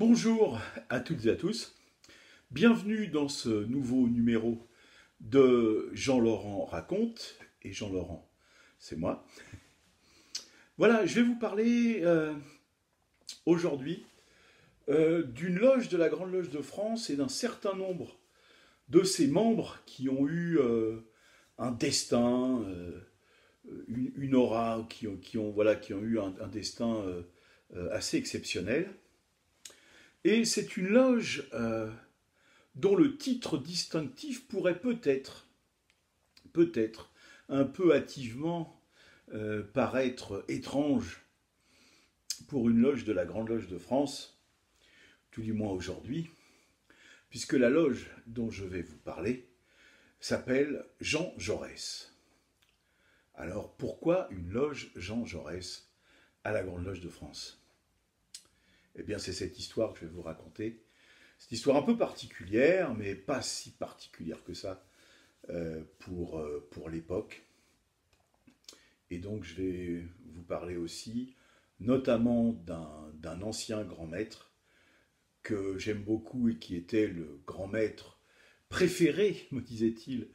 Bonjour à toutes et à tous, bienvenue dans ce nouveau numéro de Jean-Laurent raconte, et Jean-Laurent c'est moi. Voilà, je vais vous parler aujourd'hui d'une loge de la Grande Loge de France et d'un certain nombre de ses membres qui ont eu un destin, une aura, qui ont eu un destin assez exceptionnel. Et c'est une loge dont le titre distinctif pourrait peut-être, un peu hâtivement paraître étrange pour une loge de la Grande Loge de France, tout du moins aujourd'hui, puisque la loge dont je vais vous parler s'appelle Jean Jaurès. Alors pourquoi une loge Jean Jaurès à la Grande Loge de France ? Eh bien, c'est cette histoire que je vais vous raconter. Cette histoire un peu particulière, mais pas si particulière que ça pour l'époque. Et donc, je vais vous parler aussi, notamment d'un ancien grand maître que j'aime beaucoup et qui était le grand maître préféré, me disait-il,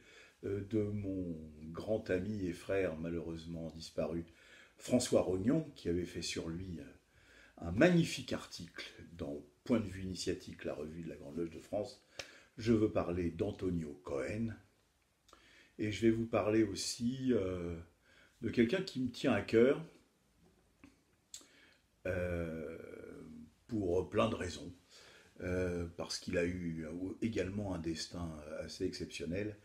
de mon grand ami et frère, malheureusement disparu, François Rognon, qui avait fait sur lui un magnifique article dans Point de vue initiatique, la revue de la Grande Loge de France. Je veux parler d'Antonio Cohen. Et je vais vous parler aussi de quelqu'un qui me tient à cœur pour plein de raisons. Parce qu'il a eu également un destin assez exceptionnel,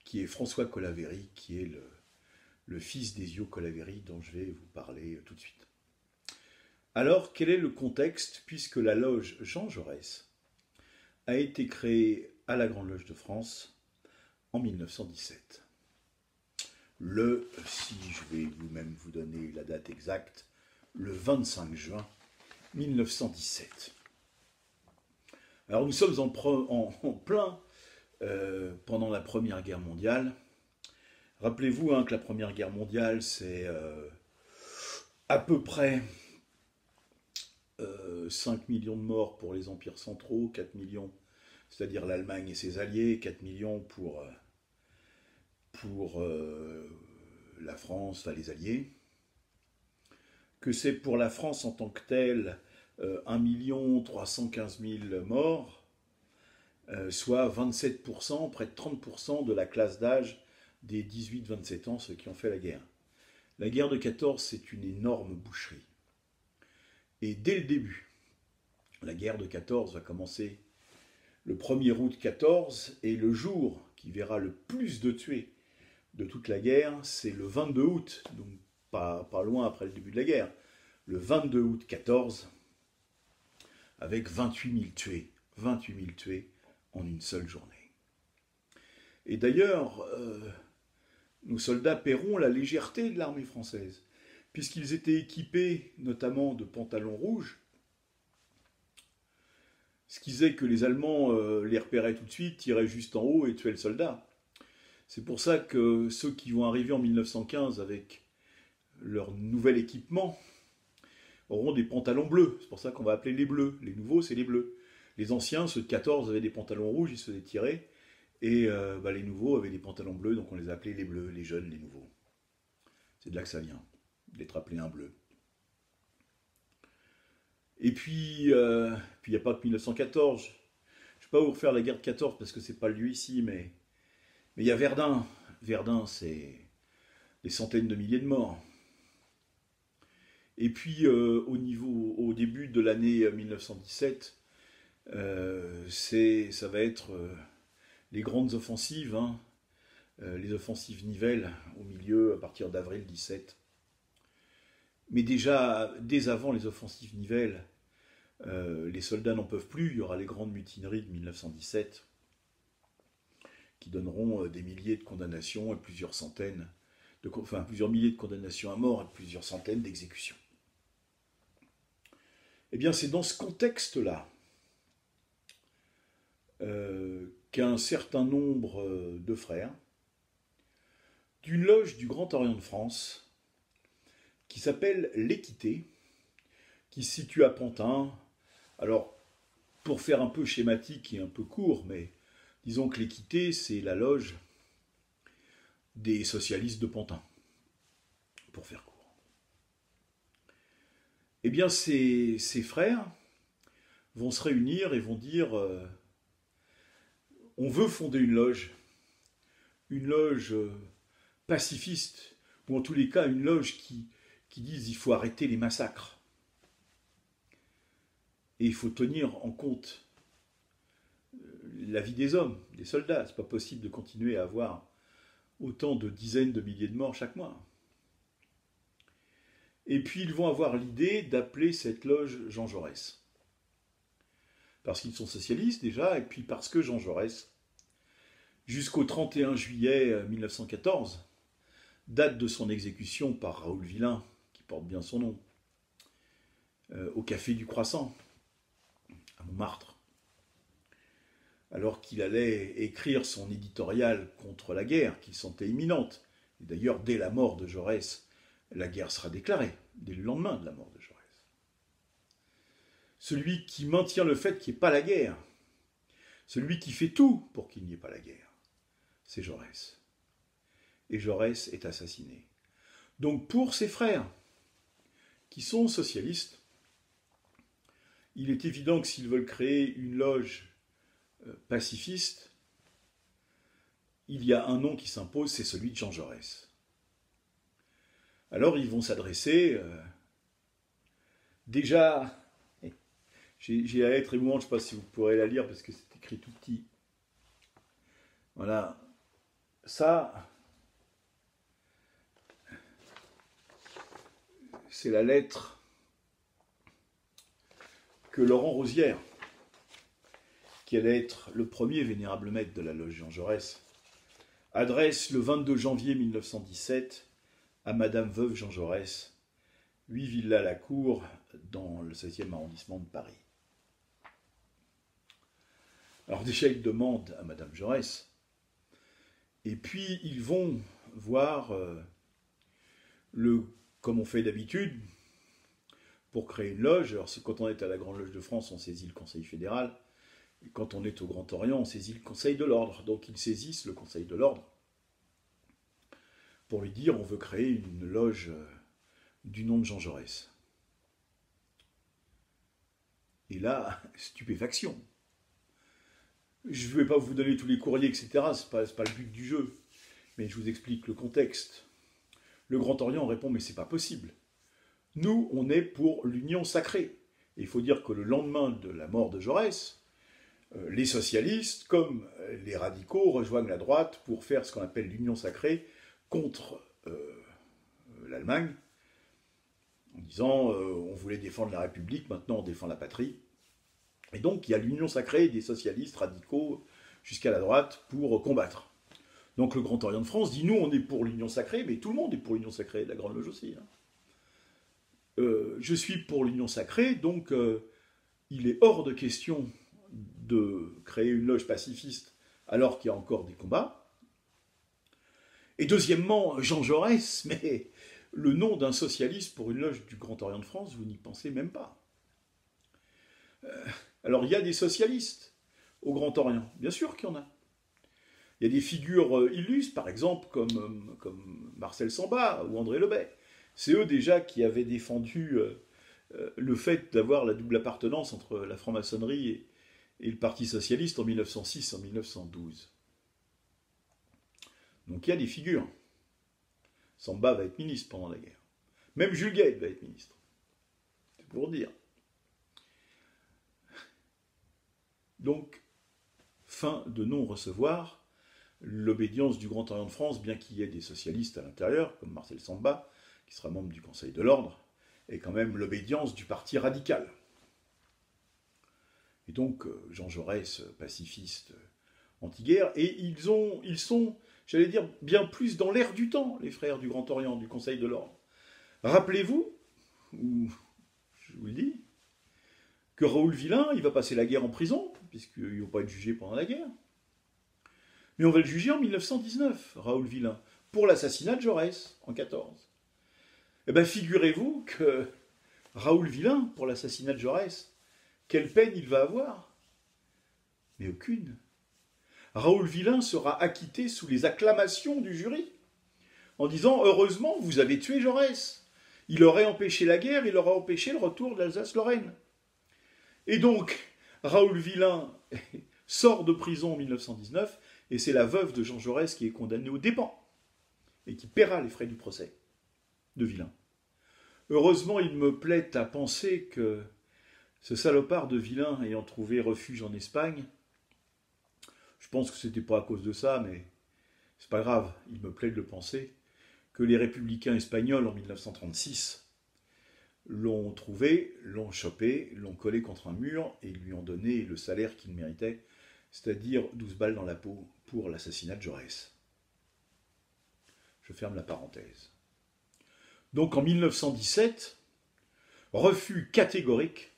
qui est François Colaveri, qui est le fils d'Ezio Colaveri, dont je vais vous parler tout de suite. Alors, quel est le contexte, puisque la loge Jean Jaurès a été créée à la Grande Loge de France en 1917. Si je vais vous-même vous donner la date exacte, le 25 juin 1917. Alors nous sommes en plein pendant la Première Guerre mondiale. Rappelez-vous que la Première Guerre mondiale, c'est à peu près 5 millions de morts pour les empires centraux, 4 millions, c'est-à-dire l'Allemagne et ses alliés, 4 millions pour la France, enfin les alliés. Que c'est pour la France en tant que telle 1 315 000 morts, soit 27%, près de 30% de la classe d'âge des 18-27 ans, ceux qui ont fait la guerre. La guerre de 14, c'est une énorme boucherie. Et dès le début, la guerre de 14 va commencer le 1er août 14, et le jour qui verra le plus de tués de toute la guerre, c'est le 22 août, donc pas loin après le début de la guerre, le 22 août 14, avec 28 000 tués. 28 000 tués en une seule journée. Et d'ailleurs, nos soldats paieront la légèreté de l'armée française, puisqu'ils étaient équipés notamment de pantalons rouges, ce qui faisait que les Allemands les repéraient tout de suite, tiraient juste en haut et tuaient le soldat. C'est pour ça que ceux qui vont arriver en 1915 avec leur nouvel équipement auront des pantalons bleus. C'est pour ça qu'on va appeler les bleus. Les nouveaux, c'est les bleus. Les anciens, ceux de 14, avaient des pantalons rouges, ils se faisaient tirer. Et les nouveaux avaient des pantalons bleus, donc on les appelait les bleus, les jeunes, les nouveaux. C'est de là que ça vient, d'être appelé un bleu. Et puis, il n'y a pas que 1914. Je ne vais pas vous refaire la guerre de 14 parce que c'est pas le lieu ici, mais il y a Verdun. Verdun, c'est des centaines de milliers de morts. Et puis, au début de l'année 1917, ça va être les grandes offensives, les offensives Nivelle au milieu, à partir d'avril 17. Mais déjà, dès avant les offensives Nivelle, les soldats n'en peuvent plus. Il y aura les grandes mutineries de 1917 qui donneront des milliers de condamnations et plusieurs milliers de condamnations à mort et plusieurs centaines d'exécutions. Eh bien, c'est dans ce contexte-là qu'un certain nombre de frères d'une loge du Grand Orient de France qui s'appelle l'Équité, qui se situe à Pantin. Alors, pour faire un peu schématique et un peu court, mais disons que l'équité, c'est la loge des socialistes de Pantin, pour faire court. Eh bien, ces frères vont se réunir et vont dire on veut fonder une loge pacifiste, ou en tous les cas une loge qui dise il faut arrêter les massacres. Et il faut tenir en compte la vie des hommes, des soldats. C'est pas possible de continuer à avoir autant de dizaines de milliers de morts chaque mois. Et puis ils vont avoir l'idée d'appeler cette loge Jean Jaurès. Parce qu'ils sont socialistes déjà, et puis parce que Jean Jaurès, jusqu'au 31 juillet 1914, date de son exécution par Raoul Villain, qui porte bien son nom, au Café du Croissant, à Montmartre, alors qu'il allait écrire son éditorial contre la guerre, qu'il sentait imminente. Et d'ailleurs, dès la mort de Jaurès, la guerre sera déclarée, dès le lendemain de la mort de Jaurès. Celui qui maintient le fait qu'il n'y ait pas la guerre, celui qui fait tout pour qu'il n'y ait pas la guerre, c'est Jaurès. Et Jaurès est assassiné. Donc pour ses frères, qui sont socialistes, il est évident que s'ils veulent créer une loge pacifiste, il y a un nom qui s'impose, c'est celui de Jean Jaurès. Alors ils vont s'adresser, déjà, j'ai la lettre émouvante, je ne sais pas si vous pourrez la lire parce que c'est écrit tout petit. Voilà, ça, c'est la lettre que Laurent Rosière, qui allait être le premier vénérable maître de la loge Jean Jaurès, adresse le 22 janvier 1917 à Madame Veuve Jean Jaurès, 8 Villas-la-Cour, dans le 16e arrondissement de Paris. Alors déjà, ils demandent à Madame Jaurès, et puis ils vont voir, comme on fait d'habitude, pour créer une loge. Alors quand on est à la Grande Loge de France, on saisit le Conseil fédéral, et quand on est au Grand Orient, on saisit le Conseil de l'Ordre. Donc ils saisissent le Conseil de l'Ordre pour lui dire on veut créer une loge du nom de Jean Jaurès. Et là, stupéfaction. Je ne vais pas vous donner tous les courriers, etc. Ce n'est pas le but du jeu. Mais je vous explique le contexte. Le Grand Orient répond, mais c'est pas possible. Nous, on est pour l'union sacrée. Et il faut dire que le lendemain de la mort de Jaurès, les socialistes, comme les radicaux, rejoignent la droite pour faire ce qu'on appelle l'union sacrée contre l'Allemagne, en disant on voulait défendre la République, maintenant on défend la patrie. Et donc il y a l'union sacrée des socialistes radicaux jusqu'à la droite pour combattre. Donc le Grand Orient de France dit nous on est pour l'union sacrée, mais tout le monde est pour l'union sacrée, la Grande Loge aussi. Je suis pour l'union sacrée, donc il est hors de question de créer une loge pacifiste alors qu'il y a encore des combats. Et deuxièmement, Jean Jaurès, mais le nom d'un socialiste pour une loge du Grand Orient de France, vous n'y pensez même pas. Alors il y a des socialistes au Grand Orient, bien sûr qu'il y en a. Il y a des figures illustres, par exemple, comme Marcel Samba ou André Lebet. C'est eux déjà qui avaient défendu le fait d'avoir la double appartenance entre la franc-maçonnerie et le Parti socialiste en 1906 et en 1912. Donc il y a des figures. Samba va être ministre pendant la guerre. Même Jules Guesde va être ministre. C'est pour dire. Donc, fin de non-recevoir l'obédience du Grand Orient de France, bien qu'il y ait des socialistes à l'intérieur, comme Marcel Samba, qui sera membre du Conseil de l'Ordre, et quand même l'obédience du Parti radical. Et donc, Jean Jaurès, pacifiste, anti-guerre, et ils sont, j'allais dire, bien plus dans l'air du temps, les frères du Grand Orient, du Conseil de l'Ordre. Rappelez-vous, je vous le dis, que Raoul Villain, il va passer la guerre en prison, puisqu'il ne va pas être jugé pendant la guerre. Mais on va le juger en 1919, Raoul Villain, pour l'assassinat de Jaurès, en 1914. Eh bien, figurez-vous que Raoul Villain, pour l'assassinat de Jaurès, quelle peine il va avoir? Mais aucune. Raoul Villain sera acquitté sous les acclamations du jury, en disant « Heureusement, vous avez tué Jaurès. Il aurait empêché la guerre, il aurait empêché le retour de l'Alsace-Lorraine. » Et donc, Raoul Villain sort de prison en 1919, et c'est la veuve de Jean Jaurès qui est condamnée aux dépens, et qui paiera les frais du procès de Villain. Heureusement, il me plaît à penser que ce salopard de Villain ayant trouvé refuge en Espagne, je pense que c'était pas à cause de ça, mais c'est pas grave, il me plaît de le penser, que les républicains espagnols en 1936 l'ont trouvé, l'ont chopé, l'ont collé contre un mur et lui ont donné le salaire qu'il méritait, c'est-à-dire 12 balles dans la peau pour l'assassinat de Jaurès. Je ferme la parenthèse. Donc en 1917, refus catégorique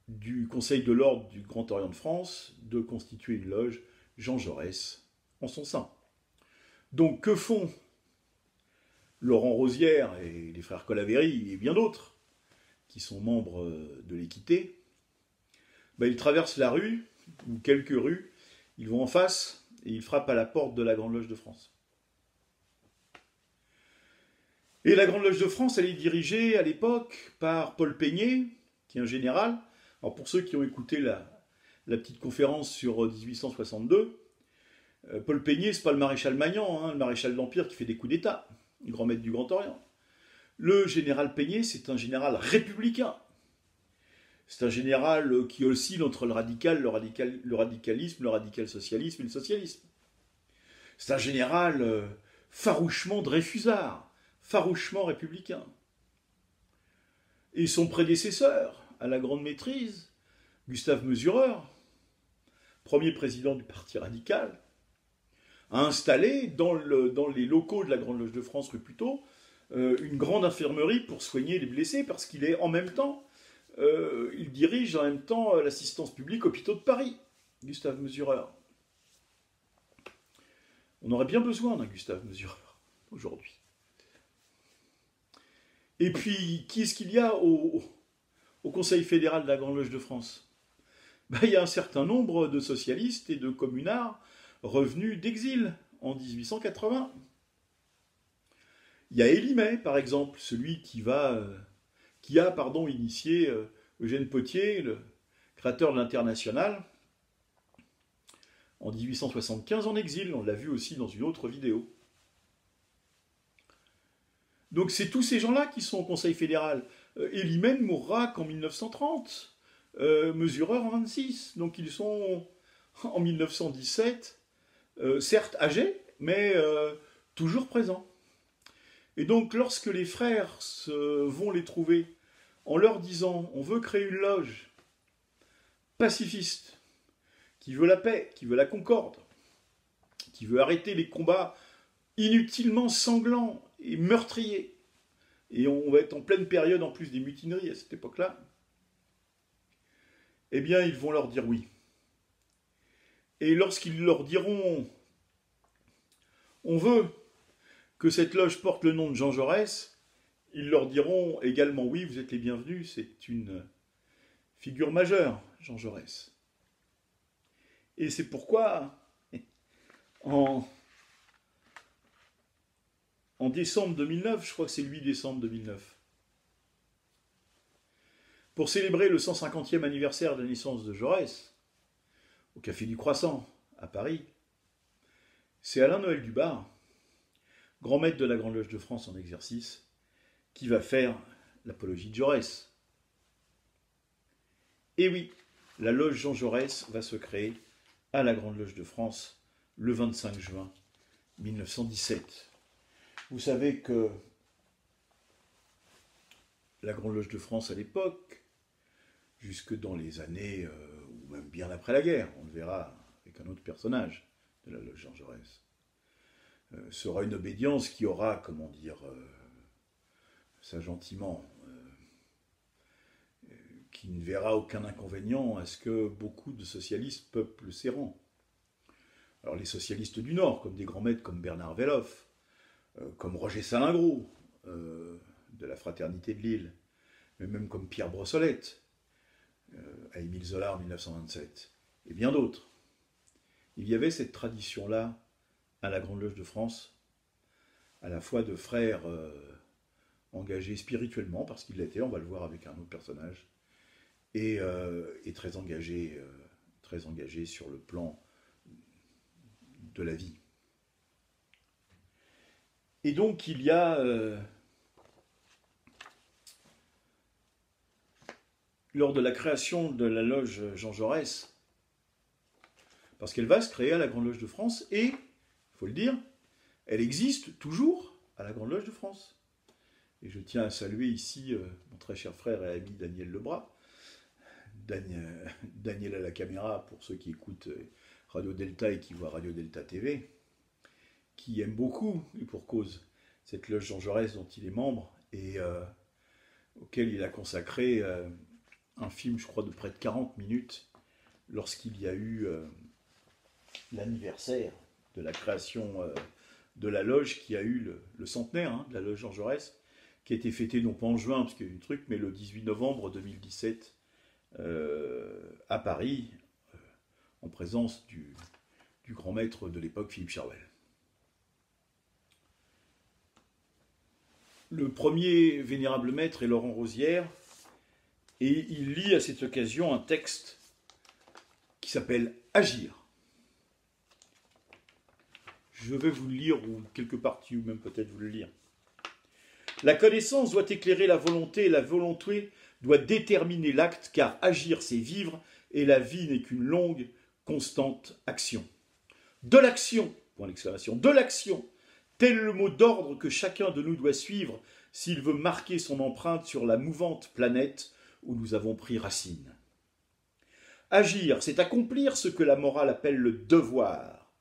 du Conseil de l'Ordre du Grand Orient de France de constituer une loge Jean Jaurès en son sein. Donc que font Laurent Rosière et les frères Colaveri et bien d'autres qui sont membres de l'Équité? Ils traversent la rue, ou quelques rues, ils vont en face et ils frappent à la porte de la Grande Loge de France. Et la Grande Loge de France, elle est dirigée à l'époque par Paul Peigné, qui est un général. Alors pour ceux qui ont écouté la petite conférence sur 1862, Paul Peigné, c'est pas le maréchal Magnan, le maréchal d'Empire qui fait des coups d'État, le grand maître du Grand Orient. Le général Peigné, c'est un général républicain. C'est un général qui oscille entre le radicalisme, le radical-socialisme et le socialisme. C'est un général farouchement dreyfusard, farouchement républicain. Et son prédécesseur, à la grande maîtrise, Gustave Mesureur, premier président du Parti radical, a installé dans les locaux de la Grande Loge de France rue Puteaux une grande infirmerie pour soigner les blessés, parce qu'il est en même temps, il dirige en même temps l'assistance publique hôpitaux de Paris, Gustave Mesureur. On aurait bien besoin d'un Gustave Mesureur aujourd'hui. Et puis, qui est-ce qu'il y a au Conseil fédéral de la Grande Loge de France? Il y a un certain nombre de socialistes et de communards revenus d'exil en 1880. Il y a Élimay, par exemple, celui qui a initié Eugène Pottier, le créateur de l'Internationale, en 1875 en exil. On l'a vu aussi dans une autre vidéo. Donc c'est tous ces gens-là qui sont au Conseil fédéral. Élimay ne mourra qu'en 1930, Mesureur en 26. Donc ils sont en 1917, certes âgés, mais toujours présents. Et donc lorsque les frères vont les trouver en leur disant « on veut créer une loge pacifiste, qui veut la paix, qui veut la concorde, qui veut arrêter les combats inutilement sanglants et meurtriers. » Et on va être en pleine période en plus des mutineries à cette époque-là. Eh bien, ils vont leur dire oui. Et lorsqu'ils leur diront « on veut que cette loge porte le nom de Jean Jaurès », ils leur diront également oui, vous êtes les bienvenus, c'est une figure majeure, Jean Jaurès. Et c'est pourquoi, en décembre 2009, je crois que c'est le 8 décembre 2009, pour célébrer le 150e anniversaire de la naissance de Jaurès, au Café du Croissant, à Paris, c'est Alain-Noël Dubar, grand maître de la Grande Loge de France en exercice, qui va faire l'apologie de Jaurès. Et oui, la loge Jean Jaurès va se créer à la Grande Loge de France le 25 juin 1917. Vous savez que la Grande Loge de France à l'époque, jusque dans les années, ou même bien après la guerre, on le verra avec un autre personnage de la loge Jean Jaurès, sera une obédience qui aura, comment dire, ça gentiment, qui ne verra aucun inconvénient à ce que beaucoup de socialistes peuplent ses rangs. Alors les socialistes du Nord, comme des grands maîtres comme Bernard Welloff, comme Roger Salingro, de la Fraternité de Lille, mais même comme Pierre Brossolette, à Émile Zola en 1927, et bien d'autres. Il y avait cette tradition-là à la Grande Loge de France, à la fois de frères engagés spirituellement, parce qu'il l'était, on va le voir avec un autre personnage, et très engagés sur le plan de la vie. Et donc il y a, lors de la création de la loge Jean Jaurès, parce qu'elle va se créer à la Grande Loge de France, et, il faut le dire, elle existe toujours à la Grande Loge de France. Et je tiens à saluer ici mon très cher frère et ami Daniel Lebras, Daniel à la caméra pour ceux qui écoutent Radio Delta et qui voient Radio Delta TV, qui aime beaucoup, et pour cause, cette loge Jean Jaurès dont il est membre, et auquel il a consacré un film, je crois, de près de 40 minutes, lorsqu'il y a eu l'anniversaire de la création de la loge, qui a eu le centenaire de la loge Jean Jaurès, qui a été fêté non pas en juin, parce qu'il y a eu du truc, mais le 18 novembre 2017, à Paris, en présence du grand maître de l'époque, Philippe Charouel. Le premier vénérable maître est Laurent Rosière, et il lit à cette occasion un texte qui s'appelle « Agir ». Je vais vous le lire, ou quelques parties, ou même peut-être vous le lire. La connaissance doit éclairer la volonté, et la volonté doit déterminer l'acte, car agir, c'est vivre, et la vie n'est qu'une longue, constante action. De l'action, point d'exclamation, de l'action, tel est le mot d'ordre que chacun de nous doit suivre s'il veut marquer son empreinte sur la mouvante planète où nous avons pris racine. Agir, c'est accomplir ce que la morale appelle le devoir.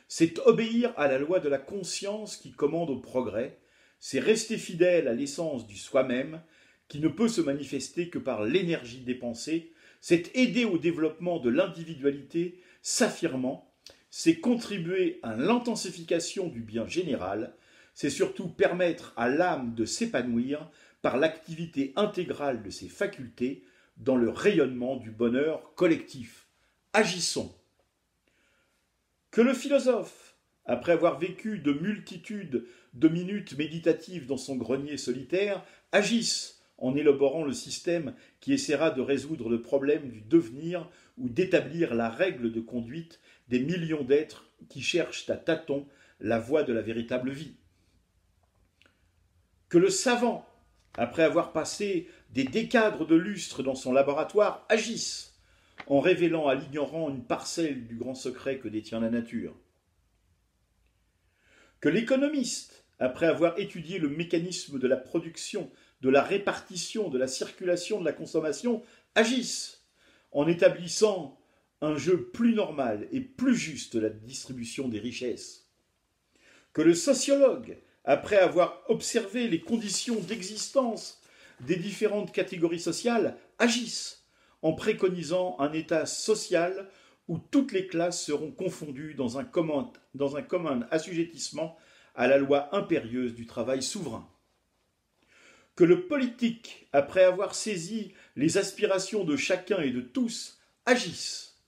C'est obéir à la loi de la conscience qui commande au progrès. C'est rester fidèle à l'essence du soi-même qui ne peut se manifester que par l'énergie dépensée. C'est aider au développement de l'individualité s'affirmant. C'est contribuer à l'intensification du bien général. C'est surtout permettre à l'âme de s'épanouir par l'activité intégrale de ses facultés dans le rayonnement du bonheur collectif. Agissons. Que le philosophe, après avoir vécu de multitudes de minutes méditatives dans son grenier solitaire, agisse en élaborant le système qui essaiera de résoudre le problème du devenir ou d'établir la règle de conduite des millions d'êtres qui cherchent à tâtons la voie de la véritable vie. Que le savant, après avoir passé des décades de lustre dans son laboratoire, agisse en révélant à l'ignorant une parcelle du grand secret que détient la nature. Que l'économiste, après avoir étudié le mécanisme de la production, de la répartition, de la circulation, de la consommation, agisse en établissant un jeu plus normal et plus juste de la distribution des richesses. Que le sociologue, après avoir observé les conditions d'existence des différentes catégories sociales, agisse en préconisant un état social où toutes les classes seront confondues dans un commun assujettissement à la loi impérieuse du travail souverain. Que le politique, après avoir saisi les aspirations de chacun et de tous, agisse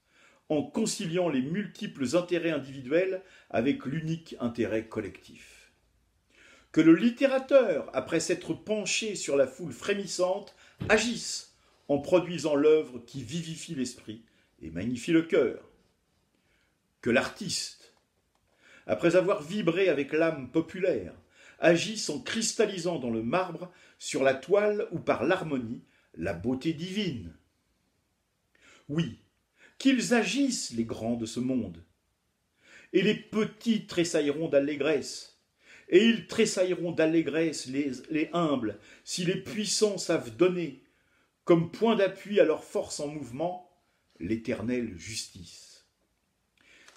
en conciliant les multiples intérêts individuels avec l'unique intérêt collectif. Que le littérateur, après s'être penché sur la foule frémissante, agisse en produisant l'œuvre qui vivifie l'esprit et magnifie le cœur. Que l'artiste, après avoir vibré avec l'âme populaire, agisse en cristallisant dans le marbre, sur la toile ou par l'harmonie, la beauté divine. Oui, qu'ils agissent, les grands de ce monde, et les petits tressailleront d'allégresse, et ils tressailleront d'allégresse, les humbles, si les puissants savent donner, comme point d'appui à leur force en mouvement, l'éternelle justice.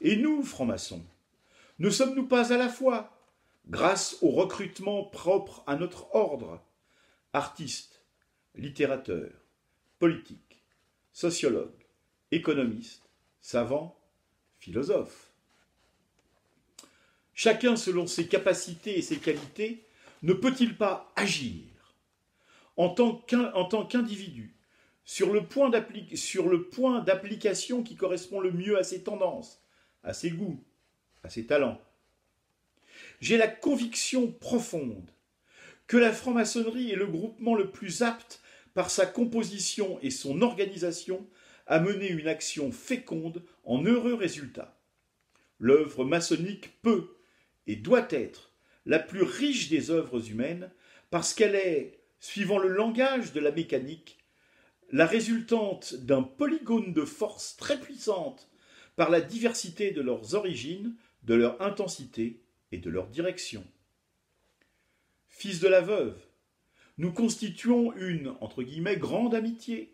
Et nous, francs-maçons, ne sommes-nous pas à la fois, grâce au recrutement propre à notre ordre, artistes, littérateurs, politiques, sociologues, économistes, savants, philosophes. Chacun selon ses capacités et ses qualités, ne peut-il pas agir en tant qu'individu sur le point d'application qui correspond le mieux à ses tendances, à ses goûts, à ses talents. J'ai la conviction profonde que la franc-maçonnerie est le groupement le plus apte par sa composition et son organisation à mener une action féconde en heureux résultats. L'œuvre maçonnique peut et doit être la plus riche des œuvres humaines parce qu'elle est, suivant le langage de la mécanique, la résultante d'un polygone de forces très puissantes par la diversité de leurs origines, de leur intensité et de leur direction. Fils de la veuve, nous constituons une, entre guillemets, grande amitié.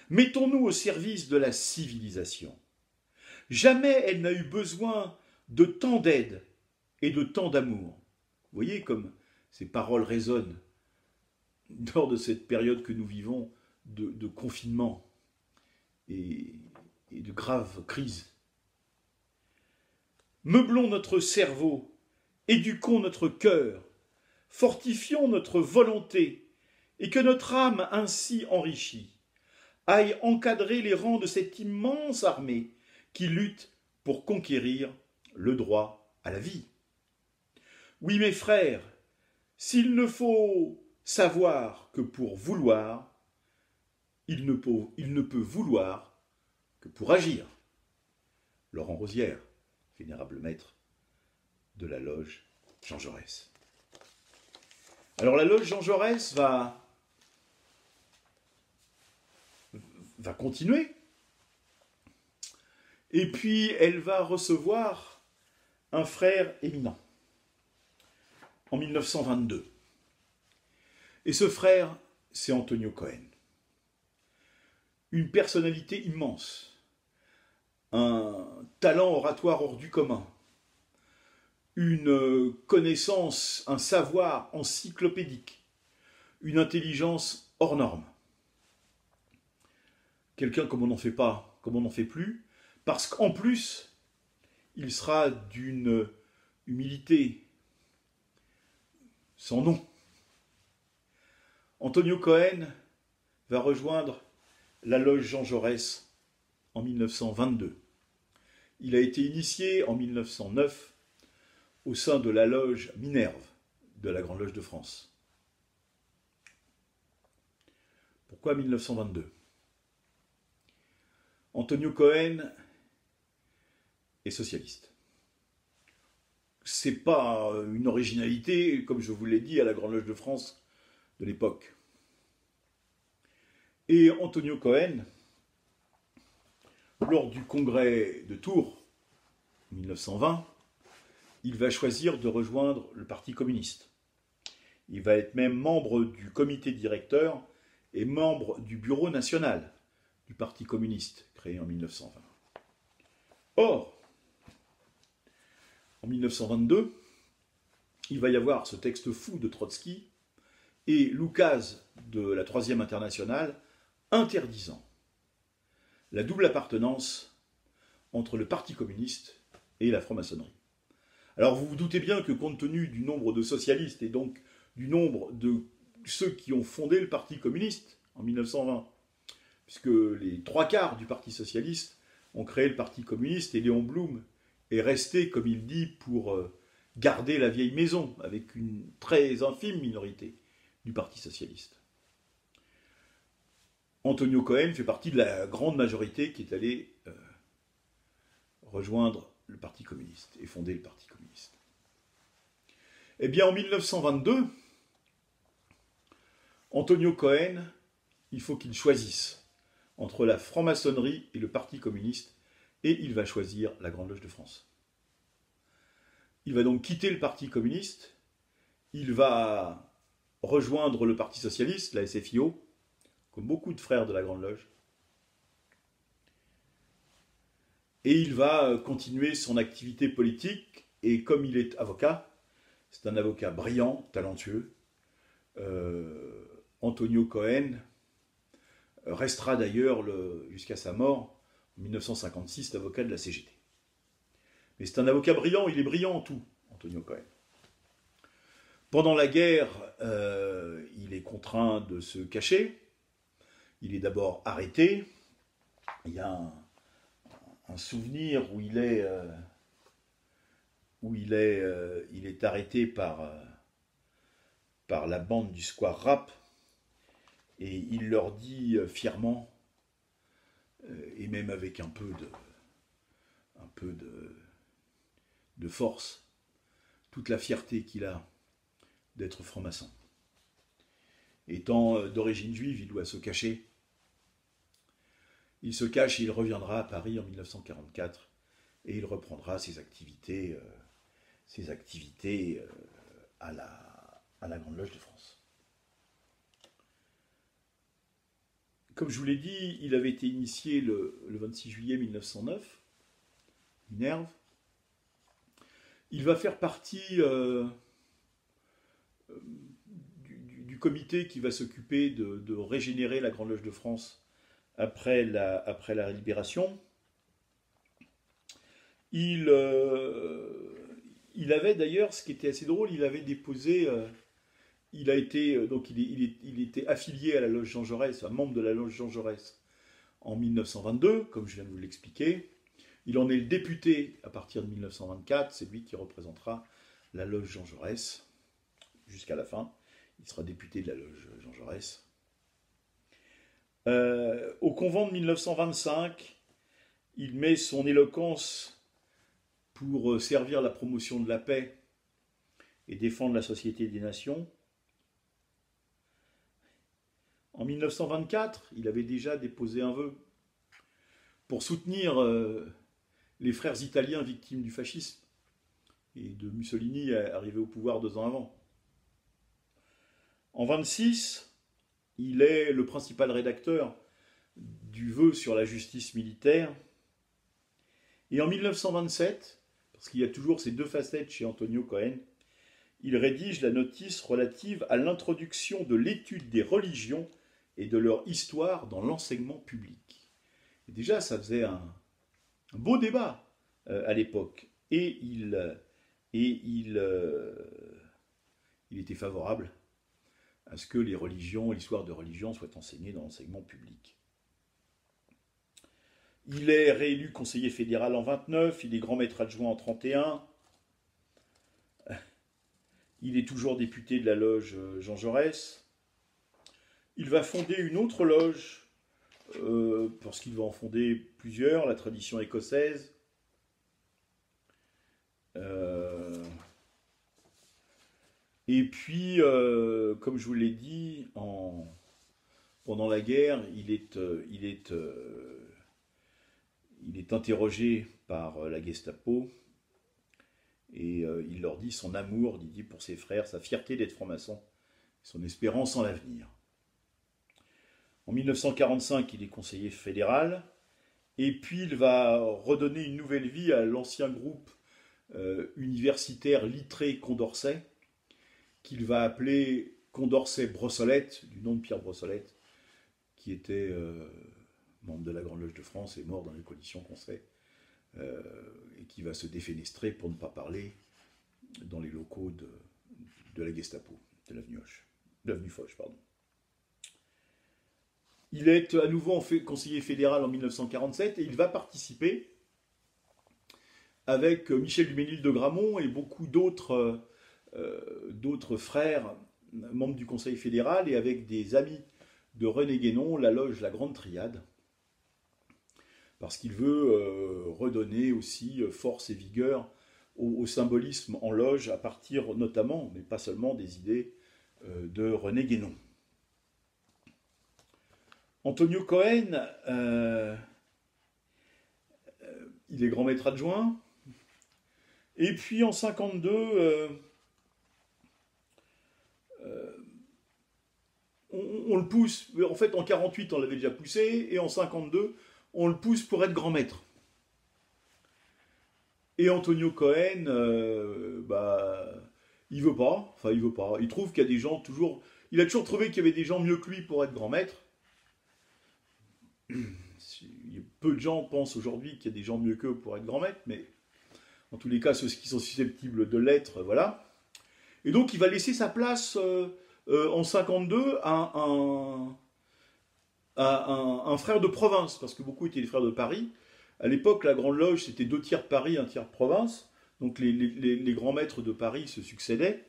Mettons-nous au service de la civilisation. Jamais elle n'a eu besoin de tant d'aide et de tant d'amour. Vous voyez comme ces paroles résonnent lors de cette période que nous vivons de confinement et de graves crises. Meublons notre cerveau, éduquons notre cœur, fortifions notre volonté, et que notre âme ainsi enrichie aille encadrer les rangs de cette immense armée qui lutte pour conquérir le droit à la vie. Oui, mes frères, s'il ne faut savoir que pour vouloir, il ne peut vouloir que pour agir. Laurent Rosière, vénérable maître de la loge Jean Jaurès. Alors la loge Jean Jaurès va continuer. Et puis elle va recevoir un frère éminent en 1922. Et ce frère, c'est Antonio Cohen. Une personnalité immense, un talent oratoire hors du commun, une connaissance, un savoir encyclopédique, une intelligence hors norme. Quelqu'un comme on n'en fait pas, comme on n'en fait plus, parce qu'en plus, il sera d'une humilité sans nom. Antonio Cohen va rejoindre la loge Jean Jaurès en 1922. Il a été initié en 1909 au sein de la loge Minerve de la Grande Loge de France. Pourquoi 1922 ? Antonio Cohen est socialiste. C'est pas une originalité, comme je vous l'ai dit, à la Grande Loge de France de l'époque. Et Antonio Cohen, lors du congrès de Tours, en 1920, il va choisir de rejoindre le Parti communiste. Il va être même membre du comité directeur et membre du bureau national du Parti communiste, créé en 1920. Or, en 1922, il va y avoir ce texte fou de Trotsky et l'oukase de la Troisième Internationale interdisant la double appartenance entre le Parti communiste et la franc-maçonnerie. Alors vous vous doutez bien que compte tenu du nombre de socialistes et donc du nombre de ceux qui ont fondé le Parti communiste en 1920, puisque les 3/4 du Parti socialiste ont créé le Parti communiste et Léon Blum est resté, comme il dit, pour garder la vieille maison avec une très infime minorité du Parti socialiste. Antonio Cohen fait partie de la grande majorité qui est allée rejoindre le Parti communiste et fonder le Parti communiste. Eh bien, en 1922, Antonio Cohen, il faut qu'il choisisse entre la franc-maçonnerie et le Parti communiste, et il va choisir la Grande Loge de France. Il va donc quitter le Parti communiste, il va rejoindre le Parti socialiste, la SFIO, comme beaucoup de frères de la Grande Loge, et il va continuer son activité politique, et comme il est avocat, c'est un avocat brillant, talentueux, Antonio Cohen restera d'ailleurs jusqu'à sa mort, en 1956, avocat de la CGT. Mais c'est un avocat brillant, il est brillant en tout, Antonio Cohen. Pendant la guerre, il est contraint de se cacher, Il est d'abord arrêté. Il y a un souvenir où il est arrêté par la bande du Square Rap, et il leur dit fièrement, et même avec un peu de force, toute la fierté qu'il a d'être franc-maçon. Étant d'origine juive, il doit se cacher. Il se cache et il reviendra à Paris en 1944 et il reprendra ses activités à la Grande Loge de France. Comme je vous l'ai dit, il avait été initié le 26 juillet 1909, Minerve. Il va faire partie du comité qui va s'occuper de régénérer la Grande Loge de France après la Libération. Il avait d'ailleurs, ce qui était assez drôle, il avait déposé... il était affilié à la loge Jean Jaurès, un membre de la loge Jean Jaurès en 1922, comme je viens de vous l'expliquer. Il en est le député à partir de 1924, c'est lui qui représentera la loge Jean Jaurès jusqu'à la fin. Il sera député de la loge Jean Jaurès. Au convent de 1925, il met son éloquence pour servir la promotion de la paix et défendre la Société des Nations. En 1924, il avait déjà déposé un vœu pour soutenir les frères italiens victimes du fascisme et de Mussolini arrivé au pouvoir 2 ans avant. En 1926, il est le principal rédacteur du vœu sur la justice militaire. Et en 1927, parce qu'il y a toujours ces deux facettes chez Antonio Cohen, il rédige la notice relative à l'introduction de l'étude des religions et de leur histoire dans l'enseignement public. Et déjà, ça faisait un beau débat à l'époque. Et il était favorable à ce que les religions, l'histoire de religion soit enseignée dans l'enseignement public. Il est réélu conseiller fédéral en 29, il est grand maître adjoint en 31. Il est toujours député de la loge Jean Jaurès. Il va fonder une autre loge, parce qu'il va en fonder plusieurs, la tradition écossaise. Et puis, comme je vous l'ai dit, pendant la guerre, il est interrogé par la Gestapo. Et il leur dit son amour, il dit pour ses frères, sa fierté d'être franc-maçon, son espérance en l'avenir. En 1945, il est conseiller fédéral, et puis il va redonner une nouvelle vie à l'ancien groupe universitaire Littré-Condorcet, qu'il va appeler Condorcet-Brossolette, du nom de Pierre Brossolette, qui était membre de la Grande Loge de France et mort dans les conditions qu'on sait. Et qui va se défenestrer pour ne pas parler dans les locaux de la Gestapo, de l'avenue Foch. Il est à nouveau conseiller fédéral en 1947 et il va participer avec Michel Duménil de Gramont et beaucoup d'autres frères membres du Conseil fédéral et avec des amis de René Guénon, la loge La Grande Triade, parce qu'il veut redonner aussi force et vigueur au symbolisme en loge, à partir notamment, mais pas seulement, des idées de René Guénon. Antonio Cohen, il est grand maître adjoint, et puis en 1952, on le pousse, en fait en 1948 on l'avait déjà poussé, et en 1952, on le pousse pour être grand maître. Et Antonio Cohen, il veut pas. Il trouve qu'il y a des gens toujours... Il a toujours trouvé qu'il y avait des gens mieux que lui pour être grand maître. Peu de gens pensent aujourd'hui qu'il y a des gens mieux qu'eux pour être grand maître, mais en tous les cas, ceux qui sont susceptibles de l'être, voilà. Et donc, il va laisser sa place en 1952 à à un frère de province, parce que beaucoup étaient des frères de Paris. À l'époque, la Grande Loge, c'était 2 tiers Paris, 1 tiers province. Donc les grands maîtres de Paris se succédaient.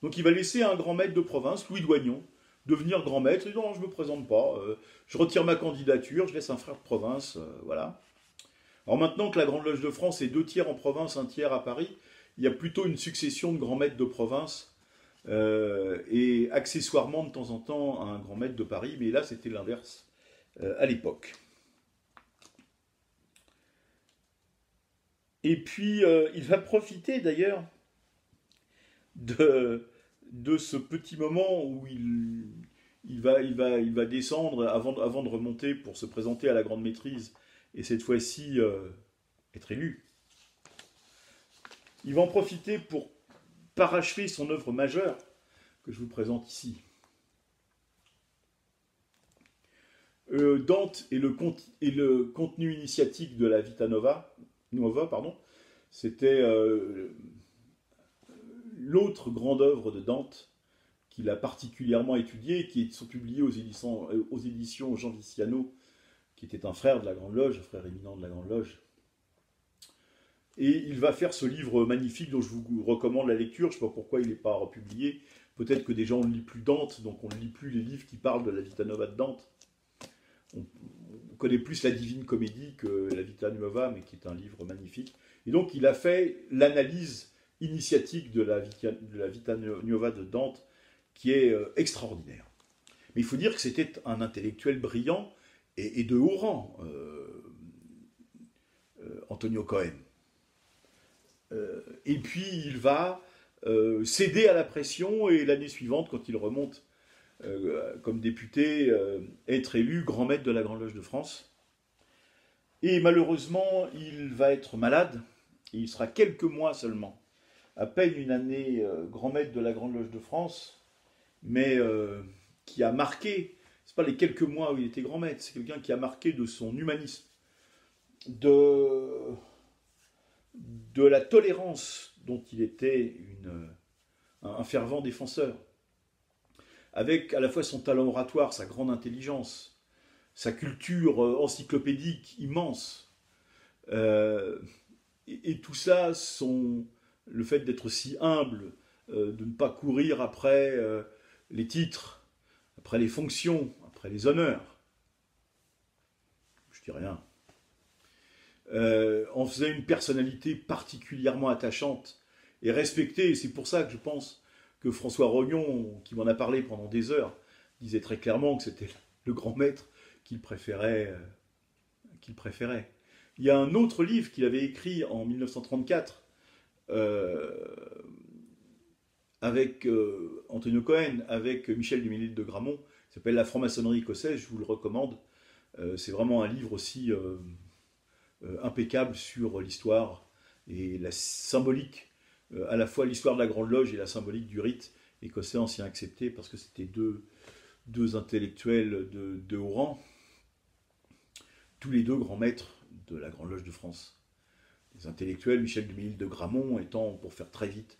Donc il va laisser un grand maître de province, Louis Doignon, devenir grand maître. Il dit non, je ne me présente pas, je retire ma candidature, je laisse un frère de province, voilà. Alors maintenant que la Grande Loge de France est 2 tiers en province, 1 tiers à Paris, il y a plutôt une succession de grands maîtres de province et accessoirement de temps en temps un grand maître de Paris, mais là c'était l'inverse à l'époque. Et puis il va profiter d'ailleurs de ce petit moment où il va descendre avant de remonter pour se présenter à la grande maîtrise et cette fois-ci être élu. Il va en profiter pour parachever son œuvre majeure que je vous présente ici. Dante et le contenu initiatique de la Vita Nuova, c'était l'autre grande œuvre de Dante qu'il a particulièrement étudiée, qui sont publiées aux éditions Jean Viciano, qui était un frère de la Grande Loge, un frère éminent de la Grande Loge. Et il va faire ce livre magnifique dont je vous recommande la lecture. Je ne sais pas pourquoi il n'est pas republié. Peut-être que des gens ne lisent plus Dante, donc on ne lit plus les livres qui parlent de la Vita Nuova de Dante. On connaît plus la Divine Comédie que la Vita Nuova, mais qui est un livre magnifique. Et donc il a fait l'analyse initiatique de la Vita Nuova de Dante, qui est extraordinaire. Mais il faut dire que c'était un intellectuel brillant et de haut rang, Antonio Cohen. Et puis il va céder à la pression et l'année suivante, quand il remonte comme député, être élu grand maître de la Grande Loge de France. Et malheureusement, il va être malade. Et il sera quelques mois seulement, à peine une année grand maître de la Grande Loge de France, mais qui a marqué, c'est pas les quelques mois où il était grand maître, c'est quelqu'un qui a marqué de son humanisme, de la tolérance dont il était un fervent défenseur, avec à la fois son talent oratoire, sa grande intelligence, sa culture encyclopédique immense, et tout ça, le fait d'être si humble, de ne pas courir après les titres, après les fonctions, après les honneurs, je dis rien, en faisait une personnalité particulièrement attachante et respectée. Et c'est pour ça que je pense que François Rognon, qui m'en a parlé pendant des heures, disait très clairement que c'était le grand maître qu'il préférait. Il y a un autre livre qu'il avait écrit en 1934 avec Antonio Cohen, avec Michel Duménil de Gramont, qui s'appelle La franc-maçonnerie écossaise, je vous le recommande. C'est vraiment un livre aussi impeccable sur l'histoire et la symbolique, à la fois l'histoire de la Grande Loge et la symbolique du rite écossais ancien accepté, parce que c'était deux intellectuels de haut rang, tous les deux grands maîtres de la Grande Loge de France. Les intellectuels, Michel Duménil de Gramont étant, pour faire très vite,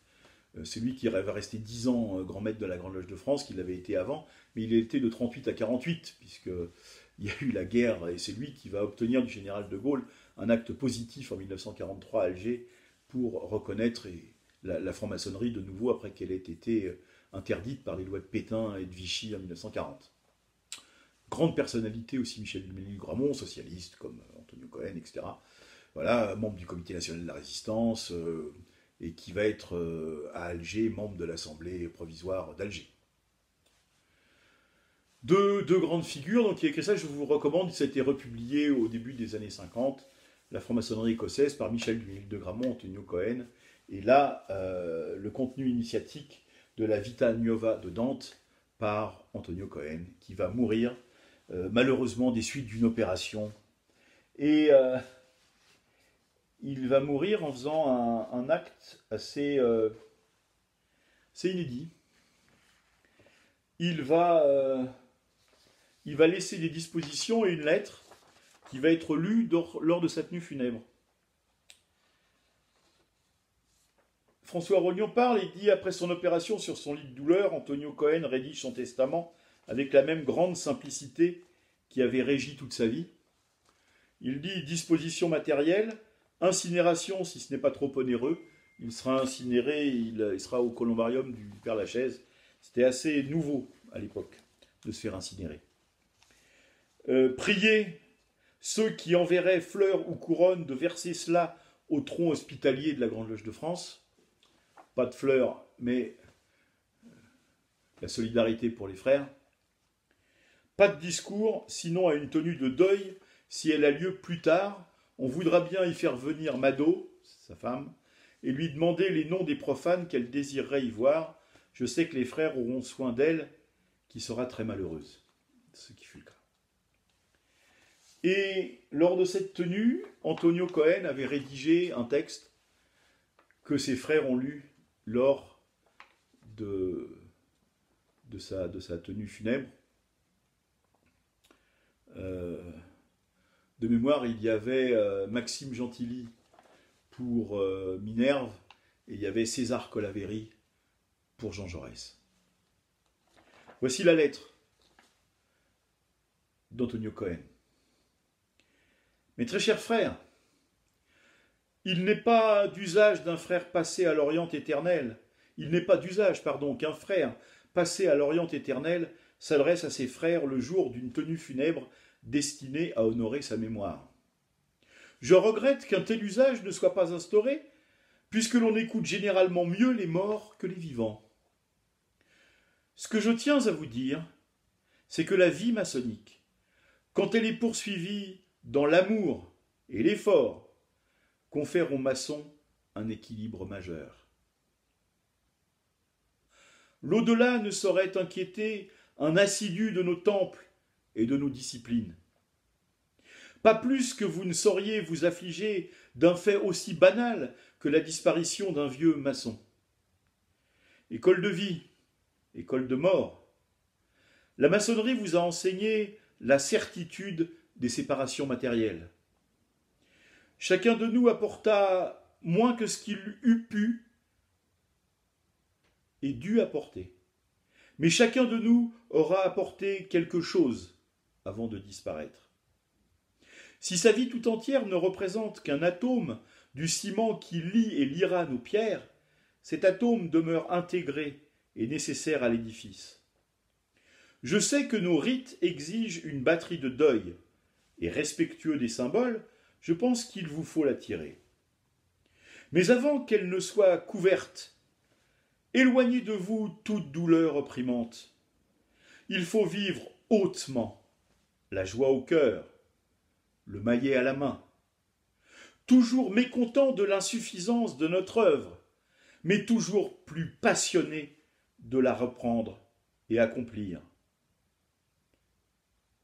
c'est lui qui va rester 10 ans grand maître de la Grande Loge de France, qu'il avait été avant, mais il était de 38 à 48, puisqu'il y a eu la guerre, et c'est lui qui va obtenir du général de Gaulle un acte positif en 1943 à Alger pour reconnaître la franc-maçonnerie de nouveau après qu'elle ait été interdite par les lois de Pétain et de Vichy en 1940. Grande personnalité aussi, Michel Duménil-Gramont, socialiste comme Antonio Cohen, etc. Voilà, membre du Comité national de la résistance, et qui va être à Alger membre de l'Assemblée provisoire d'Alger. Deux grandes figures, donc il a écrit ça, je vous recommande, ça a été republié au début des années 50, La franc-maçonnerie écossaise par Michel Duménil de Gramont, Antonio Cohen, et là, le contenu initiatique de la Vita Nuova de Dante par Antonio Cohen, qui va mourir malheureusement des suites d'une opération. Et il va mourir en faisant un acte assez inédit. Il va laisser des dispositions et une lettre qui va être lue lors de sa tenue funèbre. François Rognon parle et dit, après son opération sur son lit de douleur, Antonio Cohen rédige son testament avec la même grande simplicité qui avait régi toute sa vie. Il dit disposition matérielle, incinération si ce n'est pas trop onéreux. Il sera incinéré, il sera au columbarium du Père-Lachaise. C'était assez nouveau à l'époque de se faire incinérer. Prier ceux qui enverraient fleurs ou couronnes de verser cela au tronc hospitalier de la Grande Loge de France. Pas de fleurs, mais la solidarité pour les frères. Pas de discours, sinon à une tenue de deuil, si elle a lieu plus tard. On voudra bien y faire venir Mado, sa femme, et lui demander les noms des profanes qu'elle désirerait y voir. Je sais que les frères auront soin d'elle, qui sera très malheureuse. Ce qui fut le cas. Et lors de cette tenue, Antonio Cohen avait rédigé un texte que ses frères ont lu lors de sa tenue funèbre. De mémoire, il y avait Maxime Gentilly pour Minerve et il y avait César Colaveri pour Jean Jaurès. Voici la lettre d'Antonio Cohen. Mes très chers frères, il n'est pas d'usage d'un frère passé à l'Orient éternel, qu'un frère passé à l'Orient éternel s'adresse à ses frères le jour d'une tenue funèbre destinée à honorer sa mémoire. Je regrette qu'un tel usage ne soit pas instauré, puisque l'on écoute généralement mieux les morts que les vivants. Ce que je tiens à vous dire, c'est que la vie maçonnique, quand elle est poursuivie dans l'amour et l'effort, confère aux maçons un équilibre majeur. L'au-delà ne saurait inquiéter un assidu de nos temples et de nos disciplines. Pas plus que vous ne sauriez vous affliger d'un fait aussi banal que la disparition d'un vieux maçon. École de vie, école de mort. La maçonnerie vous a enseigné la certitude des séparations matérielles. Chacun de nous apporta moins que ce qu'il eût pu et dû apporter. Mais chacun de nous aura apporté quelque chose avant de disparaître. Si sa vie tout entière ne représente qu'un atome du ciment qui lie et liera nos pierres, cet atome demeure intégré et nécessaire à l'édifice. Je sais que nos rites exigent une batterie de deuil, et respectueux des symboles, je pense qu'il vous faut la tirer. Mais avant qu'elle ne soit couverte, éloignez de vous toute douleur opprimante. Il faut vivre hautement, la joie au cœur, le maillet à la main, toujours mécontent de l'insuffisance de notre œuvre, mais toujours plus passionné de la reprendre et accomplir.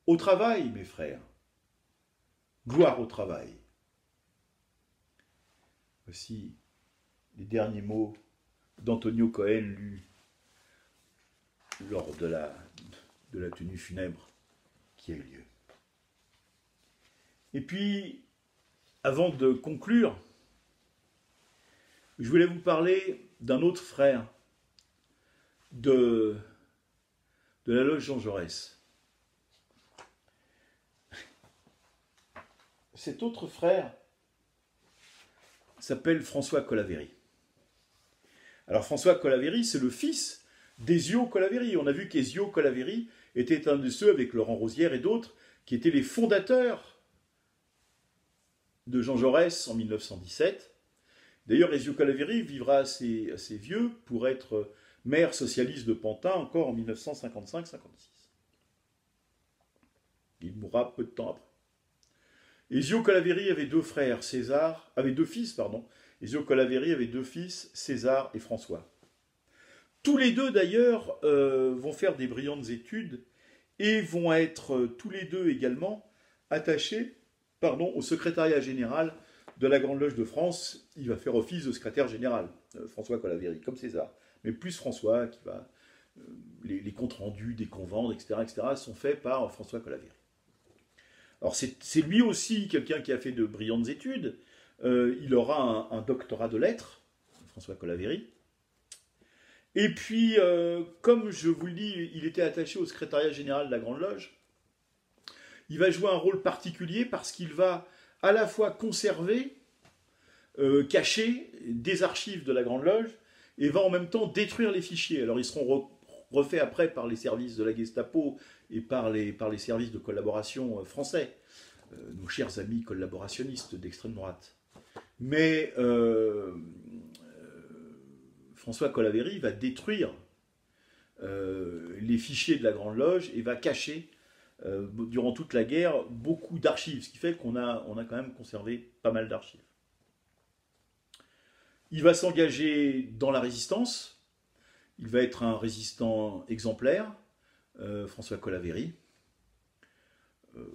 Au travail, mes frères, gloire au travail. Voici les derniers mots d'Antonio Cohen lus lors de la tenue funèbre qui a eu lieu. Et puis, avant de conclure, je voulais vous parler d'un autre frère de la loge Jean Jaurès. Cet autre frère s'appelle François Colaveri. Alors François Colaveri, c'est le fils d'Ezio Colaveri. On a vu qu'Ezio Colaveri était un de ceux, avec Laurent Rosière et d'autres, qui étaient les fondateurs de Jean Jaurès en 1917. D'ailleurs, Ezio Colaveri vivra assez vieux pour être maire socialiste de Pantin encore en 1955-56. Il mourra peu de temps après. Ezio Colaveri avait deux fils. Ezio Colaveri avait deux fils, César et François. Tous les deux, d'ailleurs, vont faire des brillantes études et vont être tous les deux également attachés au secrétariat général de la Grande Loge de France. Il va faire office de secrétaire général, François Colaveri, comme César. Mais plus François, qui va... les comptes rendus des convents, etc., sont faits par François Colaveri. Alors c'est lui aussi quelqu'un qui a fait de brillantes études. Il aura un doctorat de lettres, François Colaveri. Et puis, comme je vous le dis, il était attaché au secrétariat général de la Grande Loge. il va jouer un rôle particulier parce qu'il va à la fois conserver, cacher des archives de la Grande Loge et va en même temps détruire les fichiers. Alors ils seront refaits après par les services de la Gestapo et par les services de collaboration français, nos chers amis collaborationnistes d'extrême droite. Mais François Colaveri va détruire les fichiers de la Grande Loge et va cacher durant toute la guerre beaucoup d'archives, ce qui fait qu'on a quand même conservé pas mal d'archives. Il va s'engager dans la résistance, il va être un résistant exemplaire, François Colaveri. Je ne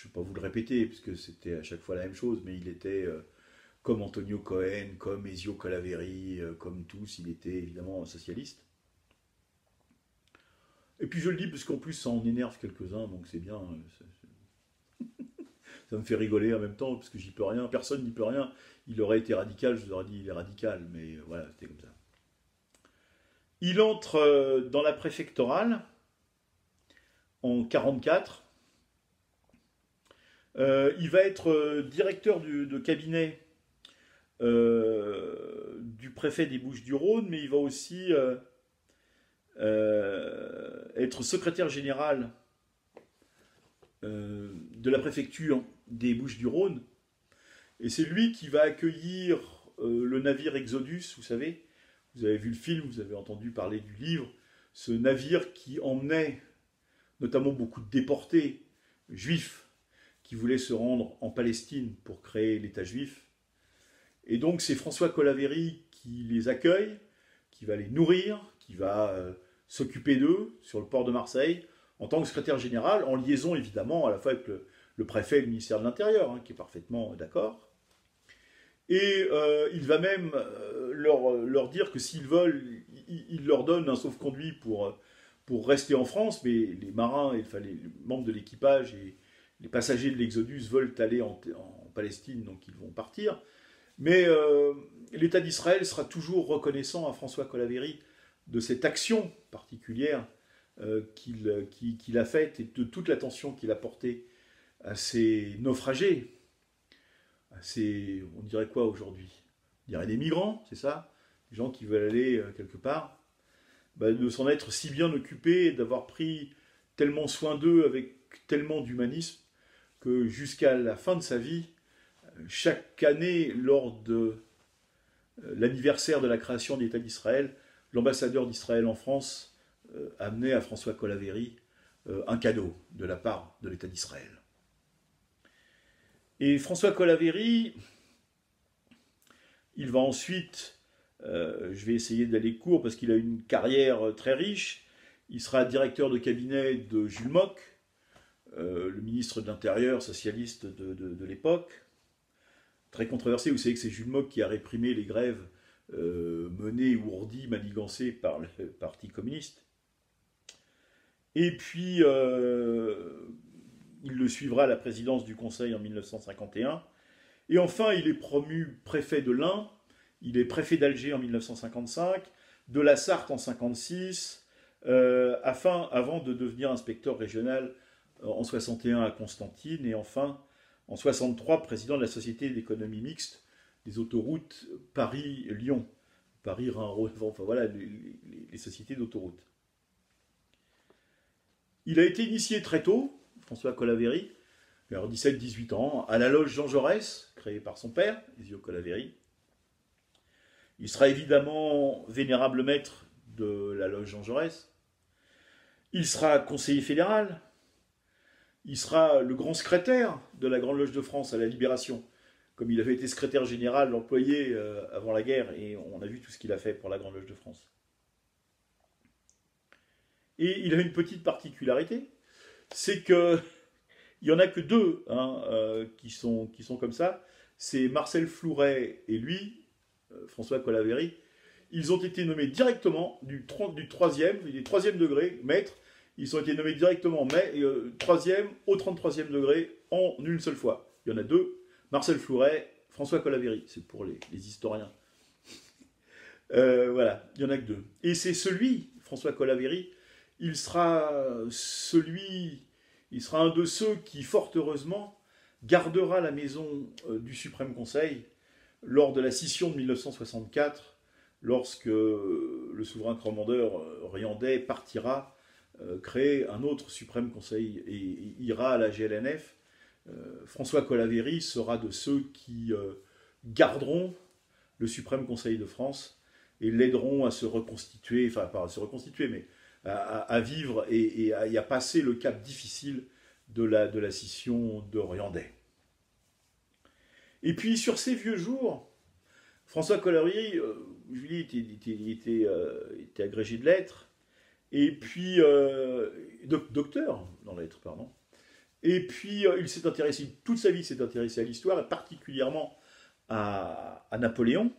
vais pas vous le répéter, puisque c'était à chaque fois la même chose, mais il était comme Antonio Cohen, comme Ezio Colaveri, comme tous, il était évidemment socialiste. Et puis je le dis parce qu'en plus ça en énerve quelques-uns, donc c'est bien. Ça me fait rigoler en même temps, parce que j'y peux rien, personne n'y peut rien. Il aurait été radical, je vous aurais dit il est radical, mais voilà, c'était comme ça. Il entre dans la préfectorale en 1944. Il va être directeur de cabinet du préfet des Bouches-du-Rhône, mais il va aussi être secrétaire général de la préfecture des Bouches-du-Rhône. Et c'est lui qui va accueillir le navire Exodus, vous savez. Vous avez vu le film, vous avez entendu parler du livre. Ce navire qui emmenait notamment beaucoup de déportés juifs qui voulaient se rendre en Palestine pour créer l'État juif. Et donc c'est François Colaveri qui les accueille, qui va les nourrir, qui va s'occuper d'eux sur le port de Marseille, en tant que secrétaire général, en liaison évidemment à la fois avec le préfet et le ministère de l'Intérieur, hein, qui est parfaitement d'accord. Et il va même leur dire que s'ils veulent, il leur donne un sauf-conduit pour rester en France, mais les marins, et, enfin, les membres de l'équipage et les passagers de l'Exodus veulent aller en Palestine, donc ils vont partir. Mais l'État d'Israël sera toujours reconnaissant à François Colaveri de cette action particulière qu'il a faite et de toute l'attention qu'il a portée à ces naufragés. On dirait quoi aujourd'hui? On dirait des migrants, c'est ça? Des gens qui veulent aller quelque part. De s'en être si bien occupés, d'avoir pris tellement soin d'eux avec tellement d'humanisme, que jusqu'à la fin de sa vie, chaque année, lors de l'anniversaire de la création de l'État d'Israël, l'ambassadeur d'Israël en France amenait à François Colaveri un cadeau de la part de l'État d'Israël. Et François Colaveri, il va ensuite, je vais essayer d'aller court parce qu'il a une carrière très riche, il sera directeur de cabinet de Jules Moch, le ministre de l'Intérieur socialiste de l'époque, très controversé. Vous savez que c'est Jules Moch qui a réprimé les grèves menées, ourdies, manigancées par le Parti communiste. Et puis, il le suivra à la présidence du Conseil en 1951. Et enfin, il est promu préfet de l'Ain, il est préfet d'Alger en 1955, de la Sarthe en 1956, avant de devenir inspecteur régional en 1961 à Constantine, et enfin, en 1963, président de la Société d'économie mixte des autoroutes Paris-Lyon, Paris-Rhin-Rhône, enfin voilà, les sociétés d'autoroutes. Il a été initié très tôt, François Colaveri, vers 17-18 ans, à la loge Jean Jaurès, créée par son père, Ezio Colaveri. Il sera évidemment vénérable maître de la loge Jean Jaurès. Il sera conseiller fédéral. Il sera le grand secrétaire de la Grande Loge de France à la Libération, comme il avait été secrétaire général, employé avant la guerre, et on a vu tout ce qu'il a fait pour la Grande Loge de France. Et il a une petite particularité, c'est que il n'y en a que deux qui sont comme ça. C'est Marcel Flouret et lui, François Colaveri. Ils ont été nommés directement du troisième degré, maître. Ils ont été nommés directement troisième au 33e degré en une seule fois. Il y en a deux, Marcel Flouret, François Colaveri. C'est pour les historiens. Voilà, il n'y en a que deux. Et c'est François Colaveri, il sera celui Il sera un de ceux qui, fort heureusement, gardera la maison du Suprême Conseil lors de la scission de 1964, lorsque le souverain commandeur rwandais partira créer un autre Suprême Conseil et ira à la GLNF. François Colaveri sera de ceux qui garderont le Suprême Conseil de France et l'aideront à se reconstituer, enfin pas à se reconstituer, mais à vivre et à passer le cap difficile de la scission de Rwandais. Et puis sur ces vieux jours, François Colaveri, Julie était agrégé de lettres, et puis docteur dans les lettres, pardon. Et puis il s'est intéressé, toute sa vie s'est intéressé à l'histoire, et particulièrement à Napoléon.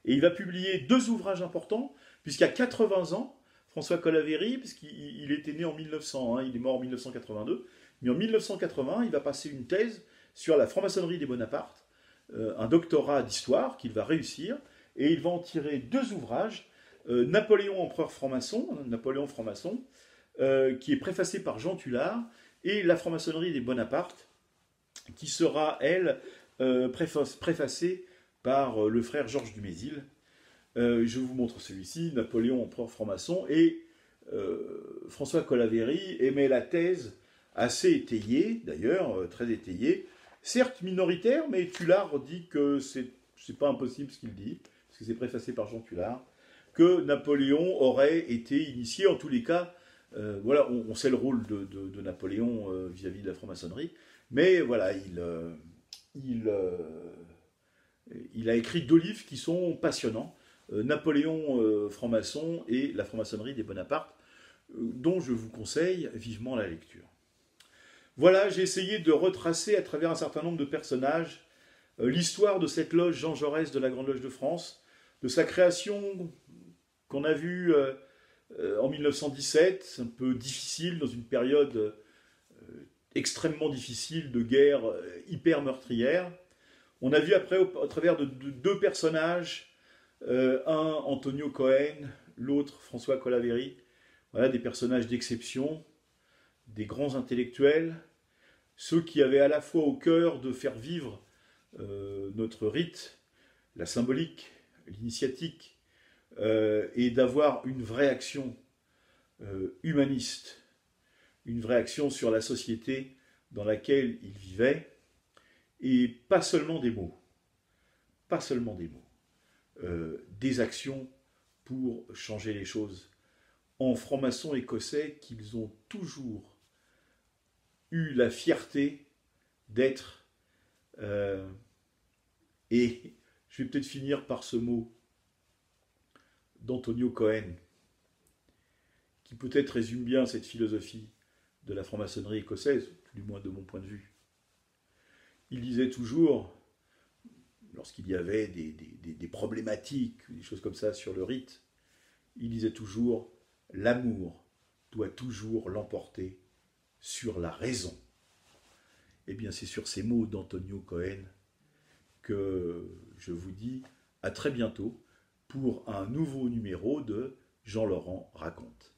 Et il va publier 2 ouvrages importants, puisqu'à 80 ans, François Colaveri, puisqu'il était né en 1900, il est mort en 1982, mais en 1980, il va passer une thèse sur la franc-maçonnerie des Bonaparte, un doctorat d'histoire qu'il va réussir, et il va en tirer 2 ouvrages, Napoléon empereur franc-maçon, Napoléon franc-maçon, qui est préfacé par Jean Tullard, et la franc-maçonnerie des Bonaparte, qui sera, elle, préfacée par le frère Georges Dumézil. Je vous montre celui-ci, Napoléon empereur franc-maçon, et François Colaveri émet la thèse assez étayée, d'ailleurs, très étayée, certes minoritaire, mais Tullard dit que c'est pas impossible ce qu'il dit, parce que c'est préfacé par Jean Tullard, que Napoléon aurait été initié, en tous les cas, voilà, on sait le rôle de Napoléon vis-à-vis de la franc-maçonnerie, mais voilà, il a écrit 2 livres qui sont passionnants, Napoléon franc-maçon et la franc-maçonnerie des Bonaparte, dont je vous conseille vivement la lecture. Voilà, j'ai essayé de retracer à travers un certain nombre de personnages l'histoire de cette loge Jean Jaurès de la Grande Loge de France, de sa création qu'on a vue en 1917, un peu difficile, dans une période extrêmement difficile de guerre hyper meurtrière. On a vu après, au travers de 2 personnages, un Antonio Cohen, l'autre François Colaveri, voilà, des personnages d'exception, des grands intellectuels, ceux qui avaient à la fois au cœur de faire vivre notre rite, la symbolique, l'initiatique, et d'avoir une vraie action humaniste, une vraie action sur la société dans laquelle ils vivaient, et pas seulement des mots, pas seulement des mots, des actions pour changer les choses. En francs-maçons écossais qu'ils ont toujours eu la fierté d'être, et je vais peut-être finir par ce mot d'Antonio Cohen, qui peut-être résume bien cette philosophie de la franc-maçonnerie écossaise, du moins de mon point de vue. Il disait toujours, lorsqu'il y avait des problématiques, des choses comme ça sur le rite, il disait toujours « l'amour doit toujours l'emporter sur la raison ». Eh bien, c'est sur ces mots d'Antonio Cohen que je vous dis à très bientôt pour un nouveau numéro de Jean Laurent raconte.